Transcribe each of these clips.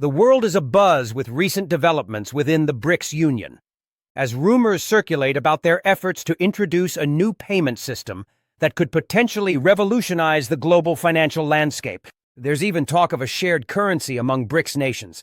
The world is abuzz with recent developments within the BRICS Union, as rumors circulate about their efforts to introduce a new payment system that could potentially revolutionize the global financial landscape. There's even talk of a shared currency among BRICS nations,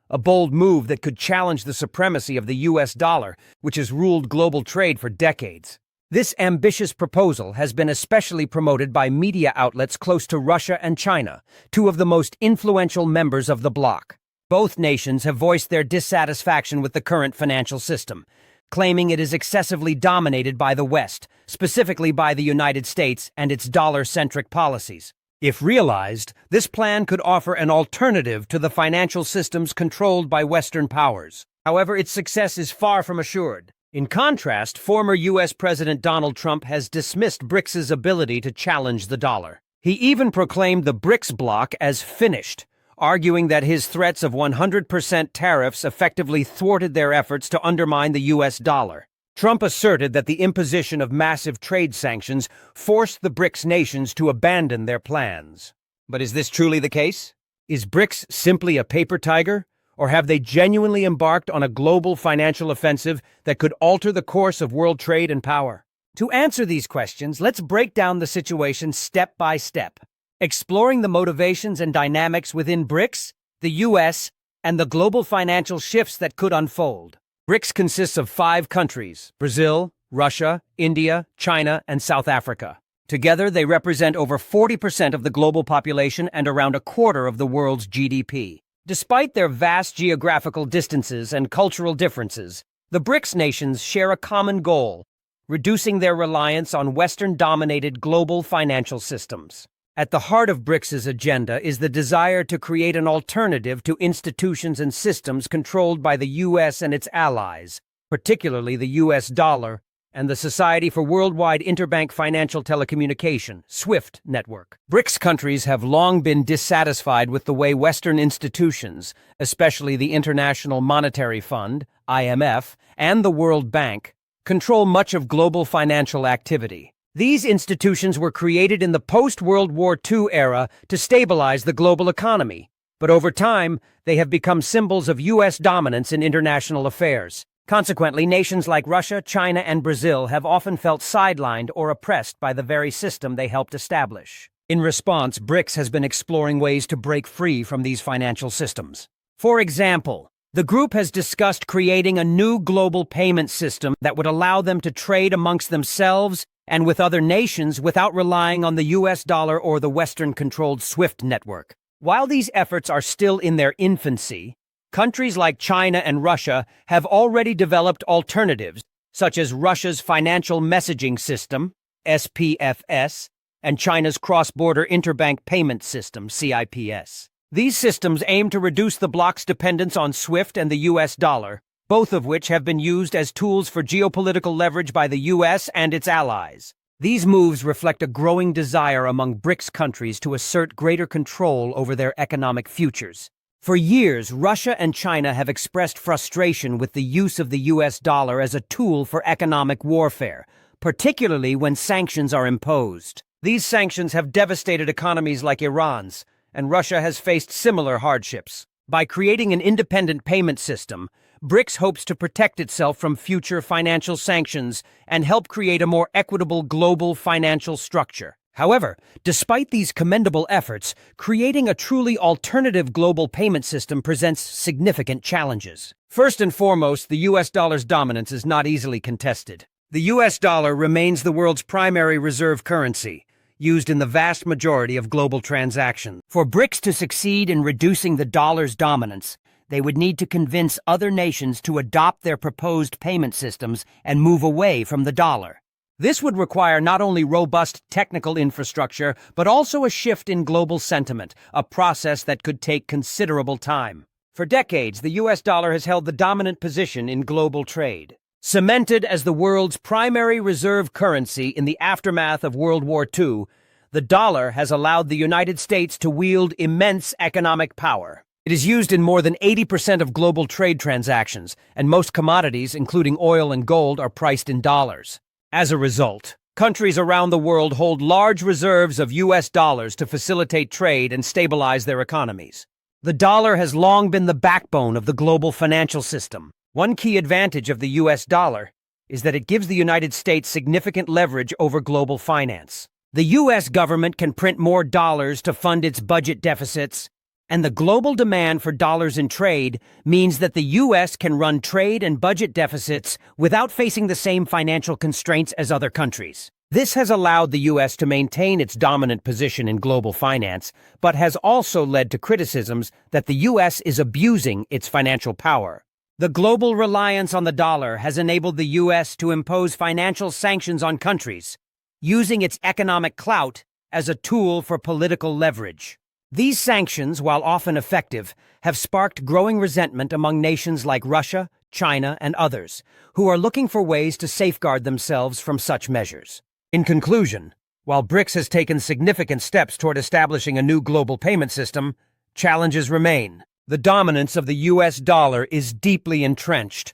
a bold move that could challenge the supremacy of the US dollar, which has ruled global trade for decades. This ambitious proposal has been especially promoted by media outlets close to Russia and China, two of the most influential members of the bloc. Both nations have voiced their dissatisfaction with the current financial system, claiming it is excessively dominated by the West, specifically by the United States and its dollar-centric policies. If realized, this plan could offer an alternative to the financial systems controlled by Western powers. However, its success is far from assured. In contrast, former U.S. President Donald Trump has dismissed BRICS' ability to challenge the dollar. He even proclaimed the BRICS bloc as finished, arguing that his threats of 100% tariffs effectively thwarted their efforts to undermine the U.S. dollar. Trump asserted that the imposition of massive trade sanctions forced the BRICS nations to abandon their plans. But is this truly the case? Is BRICS simply a paper tiger? Or have they genuinely embarked on a global financial offensive that could alter the course of world trade and power? To answer these questions, let's break down the situation step by step, exploring the motivations and dynamics within BRICS, the U.S., and the global financial shifts that could unfold. BRICS consists of 5 countries: Brazil, Russia, India, China, and South Africa. Together, they represent over 40% of the global population and around a quarter of the world's GDP. Despite their vast geographical distances and cultural differences, the BRICS nations share a common goal: reducing their reliance on Western-dominated global financial systems. At the heart of BRICS' agenda is the desire to create an alternative to institutions and systems controlled by the U.S. and its allies, particularly the U.S. dollar and the Society for Worldwide Interbank Financial Telecommunication, SWIFT network. BRICS countries have long been dissatisfied with the way Western institutions, especially the International Monetary Fund, IMF, and the World Bank, control much of global financial activity. These institutions were created in the post-World War II era to stabilize the global economy, but over time, they have become symbols of U.S. dominance in international affairs. Consequently, nations like Russia, China, and Brazil have often felt sidelined or oppressed by the very system they helped establish. In response, BRICS has been exploring ways to break free from these financial systems. For example, the group has discussed creating a new global payment system that would allow them to trade amongst themselves and with other nations without relying on the U.S. dollar or the Western-controlled SWIFT network. While these efforts are still in their infancy, countries like China and Russia have already developed alternatives, such as Russia's Financial Messaging System, SPFS, and China's Cross-Border Interbank Payment System, CIPS. These systems aim to reduce the bloc's dependence on SWIFT and the U.S. dollar, both of which have been used as tools for geopolitical leverage by the U.S. and its allies. These moves reflect a growing desire among BRICS countries to assert greater control over their economic futures. For years, Russia and China have expressed frustration with the use of the U.S. dollar as a tool for economic warfare, particularly when sanctions are imposed. These sanctions have devastated economies like Iran's, and Russia has faced similar hardships. By creating an independent payment system, BRICS hopes to protect itself from future financial sanctions and help create a more equitable global financial structure. However, despite these commendable efforts, creating a truly alternative global payment system presents significant challenges. First and foremost, the U.S. dollar's dominance is not easily contested. The U.S. dollar remains the world's primary reserve currency, used in the vast majority of global transactions. For BRICS to succeed in reducing the dollar's dominance, they would need to convince other nations to adopt their proposed payment systems and move away from the dollar. This would require not only robust technical infrastructure, but also a shift in global sentiment, a process that could take considerable time. For decades, the U.S. dollar has held the dominant position in global trade. Cemented as the world's primary reserve currency in the aftermath of World War II, the dollar has allowed the United States to wield immense economic power. It is used in more than 80% of global trade transactions, and most commodities, including oil and gold, are priced in dollars. As a result, countries around the world hold large reserves of U.S. dollars to facilitate trade and stabilize their economies. The dollar has long been the backbone of the global financial system. One key advantage of the U.S. dollar is that it gives the United States significant leverage over global finance. The U.S. government can print more dollars to fund its budget deficits, and the global demand for dollars in trade means that the U.S. can run trade and budget deficits without facing the same financial constraints as other countries. This has allowed the U.S. to maintain its dominant position in global finance, but has also led to criticisms that the U.S. is abusing its financial power. The global reliance on the dollar has enabled the U.S. to impose financial sanctions on countries, using its economic clout as a tool for political leverage. These sanctions, while often effective, have sparked growing resentment among nations like Russia, China, and others, who are looking for ways to safeguard themselves from such measures. In conclusion, while BRICS has taken significant steps toward establishing a new global payment system, challenges remain. The dominance of the U.S. dollar is deeply entrenched,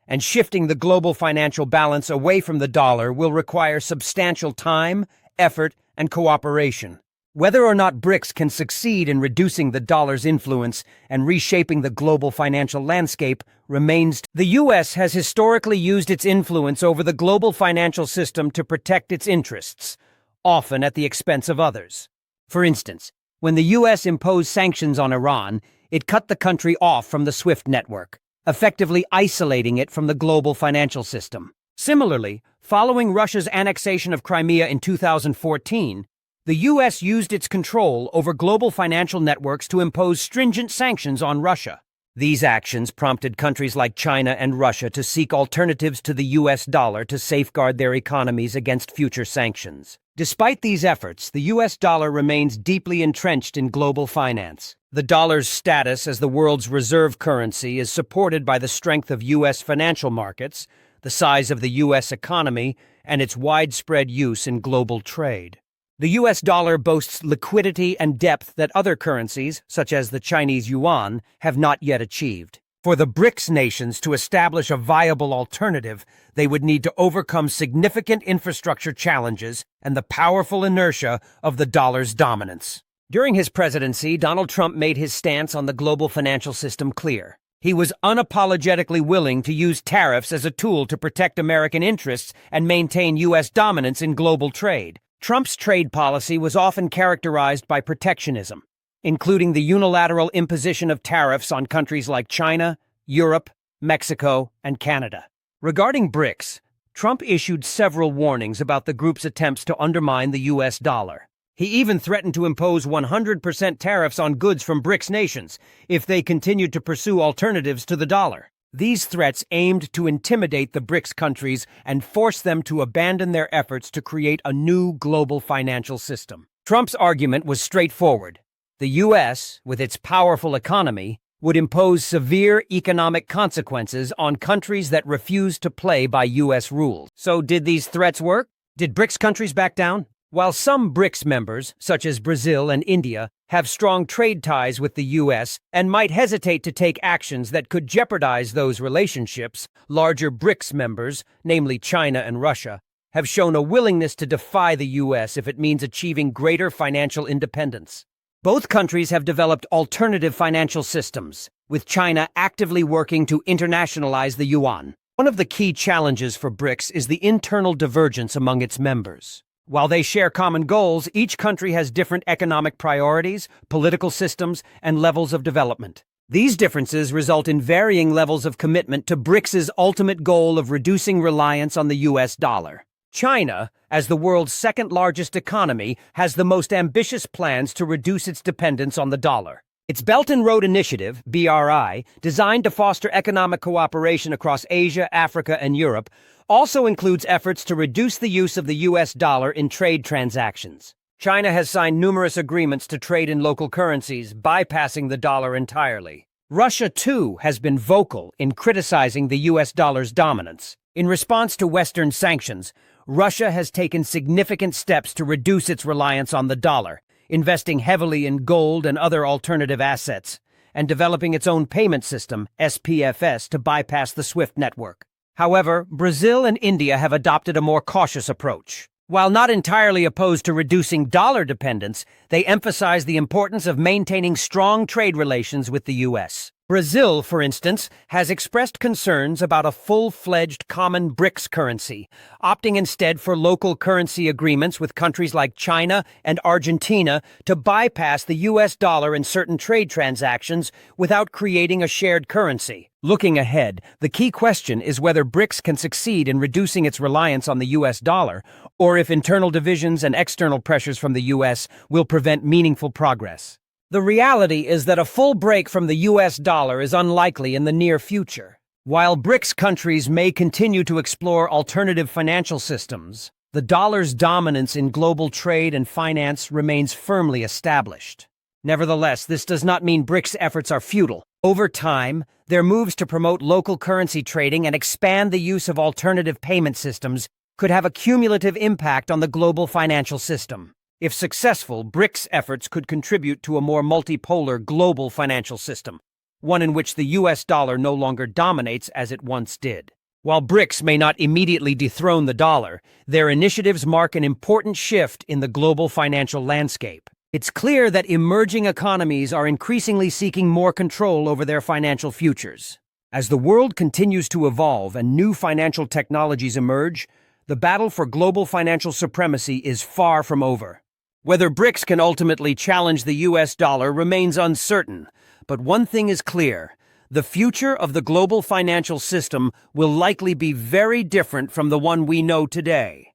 and shifting the global financial balance away from the dollar will require substantial time, effort, and cooperation. Whether or not BRICS can succeed in reducing the dollar's influence and reshaping the global financial landscape remains. The U.S. has historically used its influence over the global financial system to protect its interests, often at the expense of others. For instance, when the U.S. imposed sanctions on Iran, it cut the country off from the SWIFT network, effectively isolating it from the global financial system. Similarly, following Russia's annexation of Crimea in 2014, the U.S. used its control over global financial networks to impose stringent sanctions on Russia. These actions prompted countries like China and Russia to seek alternatives to the U.S. dollar to safeguard their economies against future sanctions. Despite these efforts, the U.S. dollar remains deeply entrenched in global finance. The dollar's status as the world's reserve currency is supported by the strength of U.S. financial markets, the size of the U.S. economy, and its widespread use in global trade. The U.S. dollar boasts liquidity and depth that other currencies, such as the Chinese yuan, have not yet achieved. For the BRICS nations to establish a viable alternative, they would need to overcome significant infrastructure challenges and the powerful inertia of the dollar's dominance. During his presidency, Donald Trump made his stance on the global financial system clear. He was unapologetically willing to use tariffs as a tool to protect American interests and maintain U.S. dominance in global trade. Trump's trade policy was often characterized by protectionism, including the unilateral imposition of tariffs on countries like China, Europe, Mexico, and Canada. Regarding BRICS, Trump issued several warnings about the group's attempts to undermine the U.S. dollar. He even threatened to impose 100% tariffs on goods from BRICS nations if they continued to pursue alternatives to the dollar. These threats aimed to intimidate the BRICS countries and force them to abandon their efforts to create a new global financial system. Trump's argument was straightforward. The U.S., with its powerful economy, would impose severe economic consequences on countries that refused to play by U.S. rules. So did these threats work? Did BRICS countries back down? While some BRICS members, such as Brazil and India, have strong trade ties with the U.S. and might hesitate to take actions that could jeopardize those relationships, larger BRICS members, namely China and Russia, have shown a willingness to defy the U.S. if it means achieving greater financial independence. Both countries have developed alternative financial systems, with China actively working to internationalize the yuan. One of the key challenges for BRICS is the internal divergence among its members. While they share common goals, each country has different economic priorities, political systems, and levels of development. These differences result in varying levels of commitment to BRICS's ultimate goal of reducing reliance on the U.S. dollar. China, as the world's second-largest economy, has the most ambitious plans to reduce its dependence on the dollar. Its Belt and Road Initiative, BRI, designed to foster economic cooperation across Asia, Africa, and Europe, also includes efforts to reduce the use of the U.S. dollar in trade transactions. China has signed numerous agreements to trade in local currencies, bypassing the dollar entirely. Russia, too, has been vocal in criticizing the U.S. dollar's dominance. In response to Western sanctions, Russia has taken significant steps to reduce its reliance on the dollar, investing heavily in gold and other alternative assets, and developing its own payment system, SPFS, to bypass the SWIFT network. However, Brazil and India have adopted a more cautious approach. While not entirely opposed to reducing dollar dependence, they emphasize the importance of maintaining strong trade relations with the U.S. Brazil, for instance, has expressed concerns about a full-fledged common BRICS currency, opting instead for local currency agreements with countries like China and Argentina to bypass the U.S. dollar in certain trade transactions without creating a shared currency. Looking ahead, the key question is whether BRICS can succeed in reducing its reliance on the U.S. dollar, or if internal divisions and external pressures from the U.S. will prevent meaningful progress. The reality is that a full break from the U.S. dollar is unlikely in the near future. While BRICS countries may continue to explore alternative financial systems, the dollar's dominance in global trade and finance remains firmly established. Nevertheless, this does not mean BRICS efforts are futile. Over time, their moves to promote local currency trading and expand the use of alternative payment systems could have a cumulative impact on the global financial system. If successful, BRICS efforts could contribute to a more multipolar global financial system, one in which the U.S. dollar no longer dominates as it once did. While BRICS may not immediately dethrone the dollar, their initiatives mark an important shift in the global financial landscape. It's clear that emerging economies are increasingly seeking more control over their financial futures. As the world continues to evolve and new financial technologies emerge, the battle for global financial supremacy is far from over. Whether BRICS can ultimately challenge the U.S. dollar remains uncertain, but one thing is clear: the future of the global financial system will likely be very different from the one we know today.